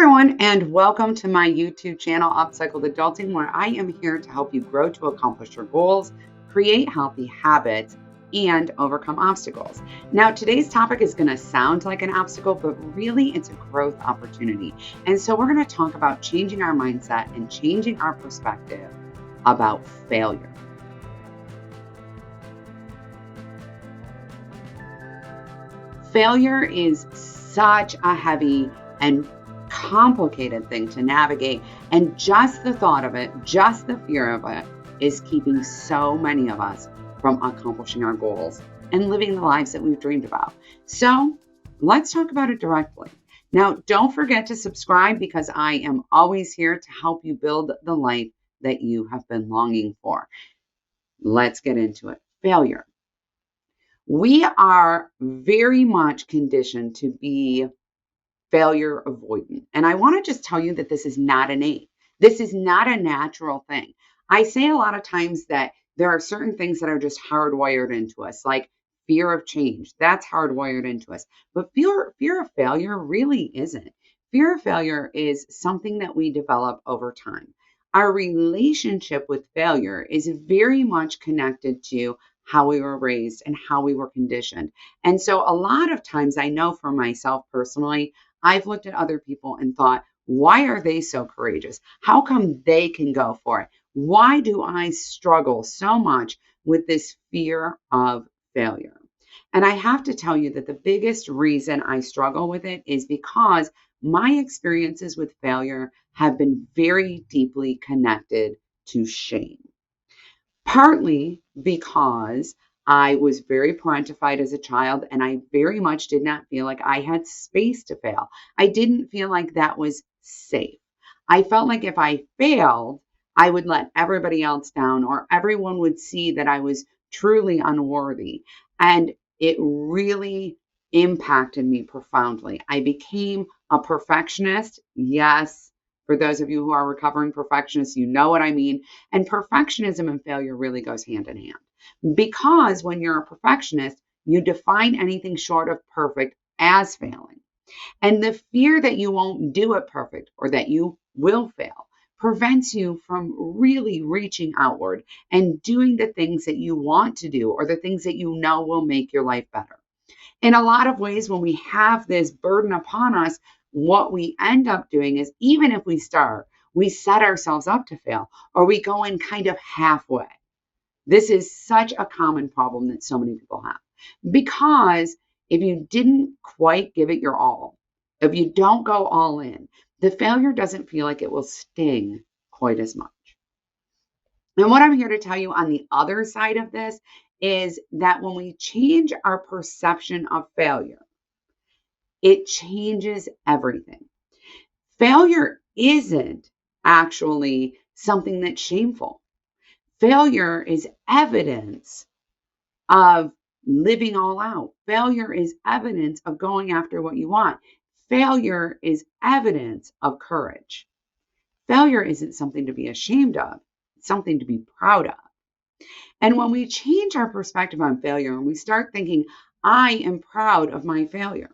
everyone, and welcome to my YouTube channel, Upcycled Adulting, where I am here to help you grow to accomplish your goals, create healthy habits, and overcome obstacles. Now, today's topic is going to sound like an obstacle, but really it's a growth opportunity. And so we're going to talk about changing our mindset and changing our perspective about failure. Failure is such a heavy and complicated thing to navigate, and just the thought of it, just the fear of it, is keeping so many of us from accomplishing our goals and living the lives that we've dreamed about. So let's talk about it directly. Now, don't forget to subscribe, because I am always here to help you build the life that you have been longing for. Let's get into it. Failure. We are very much conditioned to be failure avoidant. And I want to just tell you that this is not innate. This is not a natural thing. I say a lot of times that there are certain things that are just hardwired into us, like fear of change. That's hardwired into us. But fear of failure really isn't. Fear of failure is something that we develop over time. Our relationship with failure is very much connected to how we were raised and how we were conditioned. And so a lot of times, I know for myself personally, I've looked at other people and thought, why are they so courageous? How come they can go for it? Why do I struggle so much with this fear of failure? And I have to tell you that the biggest reason I struggle with it is because my experiences with failure have been very deeply connected to shame. Partly because I was very parentified as a child, and I very much did not feel like I had space to fail. I didn't feel like that was safe. I felt like if I failed, I would let everybody else down, or everyone would see that I was truly unworthy. And it really impacted me profoundly. I became a perfectionist. Yes. For those of you who are recovering perfectionists, you know what I mean. And perfectionism and failure really goes hand in hand. Because when you're a perfectionist, you define anything short of perfect as failing. And the fear that you won't do it perfect, or that you will fail, prevents you from really reaching outward and doing the things that you want to do, or the things that you know will make your life better. In a lot of ways, when we have this burden upon us, what we end up doing is, even if we start, we set ourselves up to fail, or we go in kind of halfway. This is such a common problem that so many people have. Because if you didn't quite give it your all, if you don't go all in, the failure doesn't feel like it will sting quite as much. And what I'm here to tell you on the other side of this is that when we change our perception of failure, it changes everything. Failure isn't actually something that's shameful. Failure is evidence of living all out. Failure is evidence of going after what you want. Failure is evidence of courage. Failure isn't something to be ashamed of. It's something to be proud of. And when we change our perspective on failure and we start thinking, I am proud of my failure.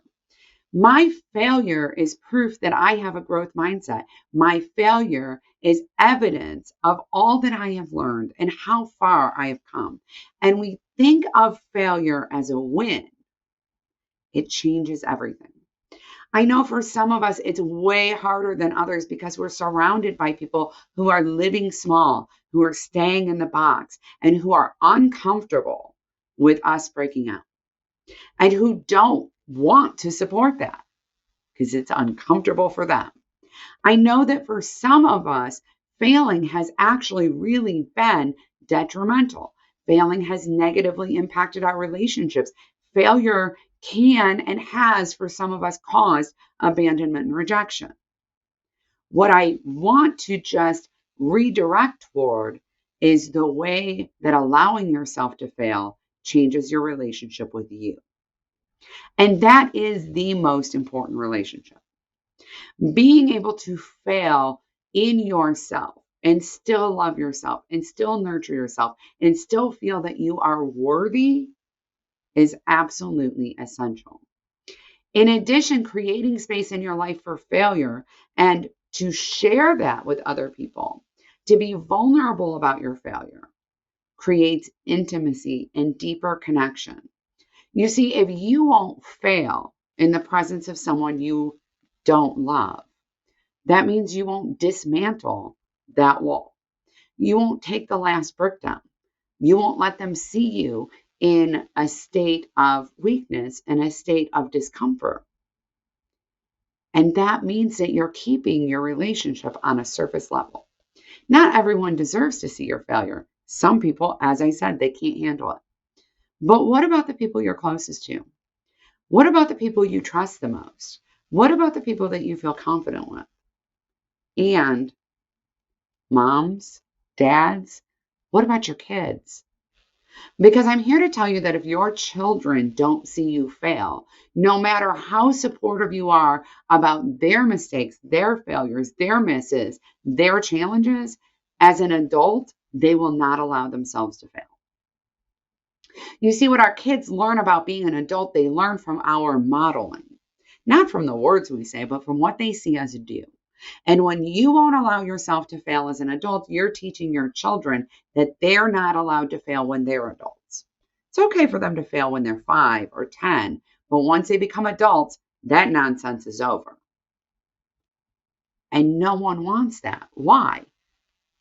My failure is proof that I have a growth mindset. My failure is evidence of all that I have learned and how far I have come. And we think of failure as a win. It changes everything. I know for some of us, it's way harder than others because we're surrounded by people who are living small, who are staying in the box, and who are uncomfortable with us breaking out, and who don't want to support that because it's uncomfortable for them. I know that for some of us, failing has actually really been detrimental. Failing has negatively impacted our relationships. Failure can and has, for some of us, caused abandonment and rejection. What I want to just redirect toward is the way that allowing yourself to fail changes your relationship with you. And that is the most important relationship. Being able to fail in yourself and still love yourself and still nurture yourself and still feel that you are worthy is absolutely essential. In addition, creating space in your life for failure and to share that with other people, to be vulnerable about your failure, creates intimacy and deeper connection. You see, if you won't fail in the presence of someone you don't love, that means you won't dismantle that wall. You won't take the last brick down. You won't let them see you in a state of weakness and a state of discomfort. And that means that you're keeping your relationship on a surface level. Not everyone deserves to see your failure. Some people, as I said, they can't handle it. But what about the people you're closest to? What about the people you trust the most? What about the people that you feel confident with? And moms, dads, what about your kids? Because I'm here to tell you that if your children don't see you fail, no matter how supportive you are about their mistakes, their failures, their misses, their challenges, as an adult, they will not allow themselves to fail. You see, what our kids learn about being an adult, they learn from our modeling, not from the words we say, but from what they see us do. And when you won't allow yourself to fail as an adult, you're teaching your children that they're not allowed to fail when they're adults. It's okay for them to fail when they're 5 or 10, but once they become adults, that nonsense is over. And no one wants that. Why?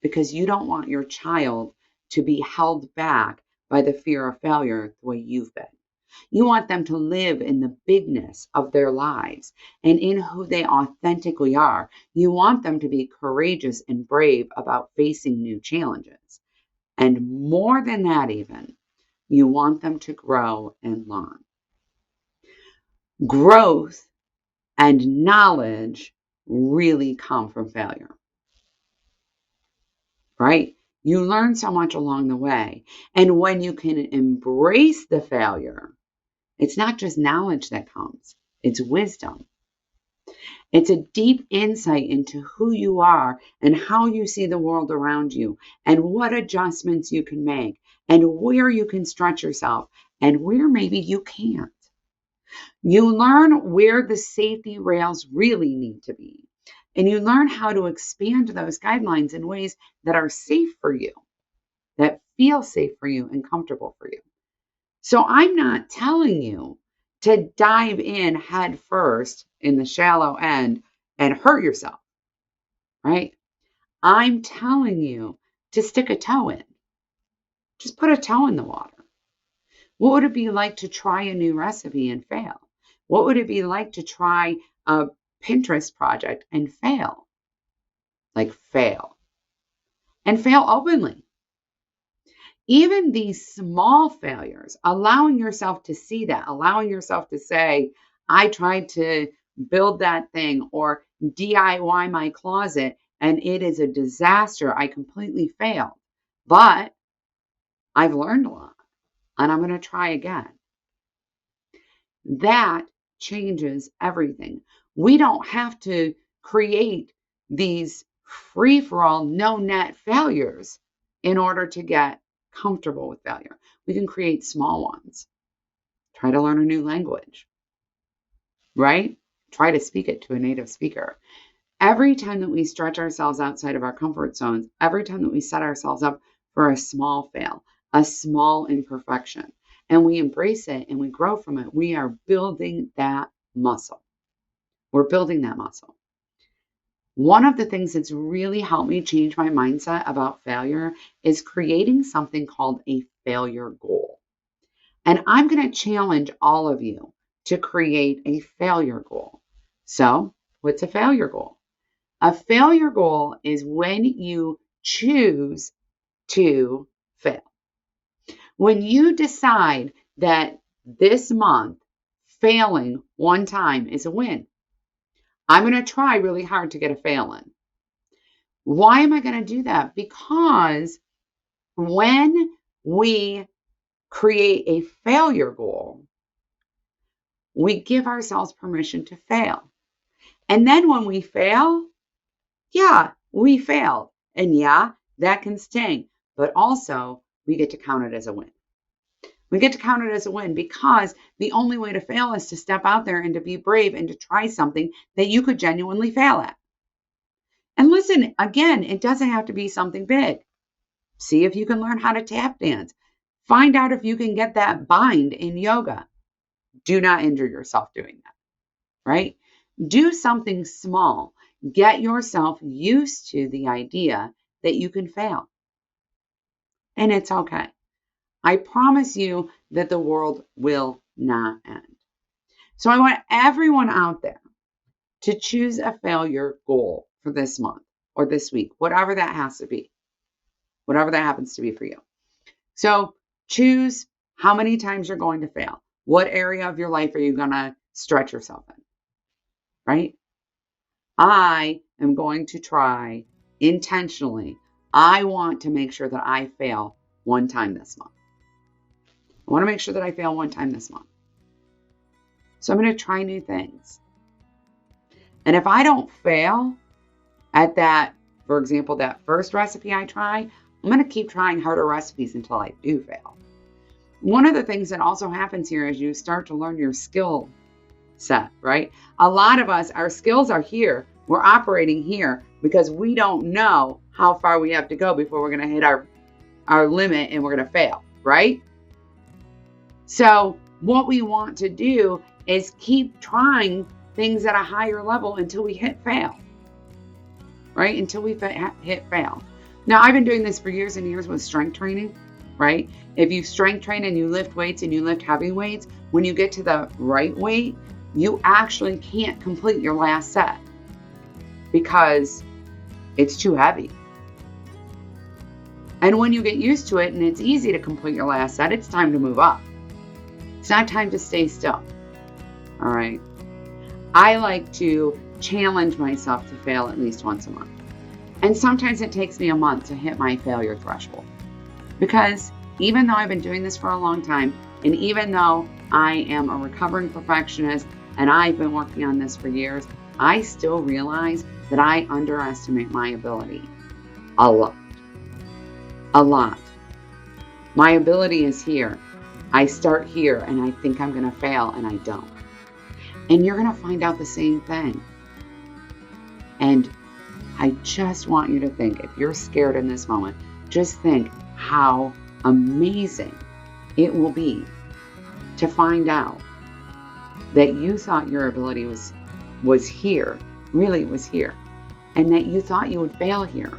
Because you don't want your child to be held back by the fear of failure the way you've been. You want them to live in the bigness of their lives and in who they authentically are. You want them to be courageous and brave about facing new challenges. And more than that, even, you want them to grow and learn. Growth and knowledge really come from failure, right? You learn so much along the way. And when you can embrace the failure, it's not just knowledge that comes, it's wisdom. It's a deep insight into who you are and how you see the world around you and what adjustments you can make and where you can stretch yourself and where maybe you can't. You learn where the safety rails really need to be, and you learn how to expand those guidelines in ways that are safe for you, that feel safe for you and comfortable for you. So I'm not telling you to dive in head first in the shallow end and hurt yourself, right? I'm telling you to stick a toe in. Just put a toe in the water. What would it be like to try a new recipe and fail? What would it be like to try a Pinterest project and fail? Like fail. And fail openly. Even these small failures, allowing yourself to see that, allowing yourself to say, I tried to build that thing or DIY my closet and it is a disaster. I completely failed. But I've learned a lot and I'm going to try again. That changes everything. We don't have to create these free-for-all, no-net failures in order to get comfortable with failure. We can create small ones. Try to learn a new language, right? Try to speak it to a native speaker. Every time that we stretch ourselves outside of our comfort zones, every time that we set ourselves up for a small fail, a small imperfection, and we embrace it and we grow from it, we are building that muscle. We're building that muscle. One of the things that's really helped me change my mindset about failure is creating something called a failure goal. And I'm going to challenge all of you to create a failure goal. So, what's a failure goal? A failure goal is when you choose to fail. When you decide that this month failing one time is a win. I'm going to try really hard to get a fail in. Why am I going to do that? Because when we create a failure goal, we give ourselves permission to fail. And then when we fail, yeah, we failed. And yeah, that can sting. But also, we get to count it as a win. We get to count it as a win because the only way to fail is to step out there and to be brave and to try something that you could genuinely fail at. And listen, again, it doesn't have to be something big. See if you can learn how to tap dance. Find out if you can get that bind in yoga. Do not injure yourself doing that, right? Do something small. Get yourself used to the idea that you can fail. And it's okay. I promise you that the world will not end. So I want everyone out there to choose a failure goal for this month or this week, whatever that has to be, whatever that happens to be for you. So choose how many times you're going to fail. What area of your life are you going to stretch yourself in, right? I am going to try intentionally. I want to make sure that I fail one time this month. I want to make sure that I fail one time this month. So I'm going to try new things. And if I don't fail at that, for example, that first recipe I try, I'm going to keep trying harder recipes until I do fail. One of the things that also happens here is you start to learn your skill set, right? A lot of us, our skills are here. We're operating here because we don't know how far we have to go before we're going to hit our limit and we're going to fail, right? So what we want to do is keep trying things at a higher level until we hit fail, right? Until we hit fail. Now, I've been doing this for years and years with strength training, right? If you strength train and you lift weights and you lift heavy weights, when you get to the right weight, you actually can't complete your last set because it's too heavy. And when you get used to it and it's easy to complete your last set, it's time to move up. It's not time to stay still. All right. I like to challenge myself to fail at least once a month. And sometimes it takes me a month to hit my failure threshold. Because even though I've been doing this for a long time, and even though I am a recovering perfectionist and I've been working on this for years, I still realize that I underestimate my ability a lot. A lot. My ability is here. I start here and I think I'm going to fail and I don't. And you're going to find out the same thing. And I just want you to think, if you're scared in this moment, just think how amazing it will be to find out that you thought your ability was here, really was here, and that you thought you would fail here.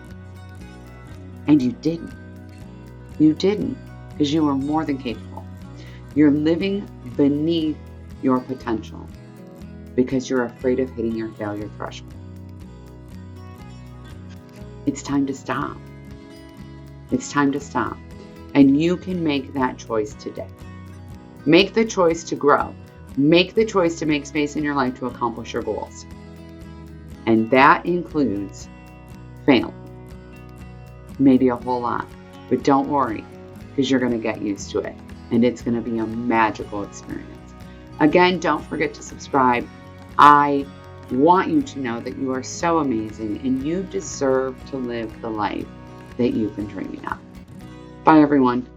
And you didn't. You didn't, because you were more than capable. You're living beneath your potential because you're afraid of hitting your failure threshold. It's time to stop. It's time to stop. And you can make that choice today. Make the choice to grow. Make the choice to make space in your life to accomplish your goals. And that includes failing. Maybe a whole lot. But don't worry, because you're going to get used to it. And it's going to be a magical experience. Again, don't forget to subscribe. I want you to know that you are so amazing and you deserve to live the life that you've been dreaming of. Bye, everyone.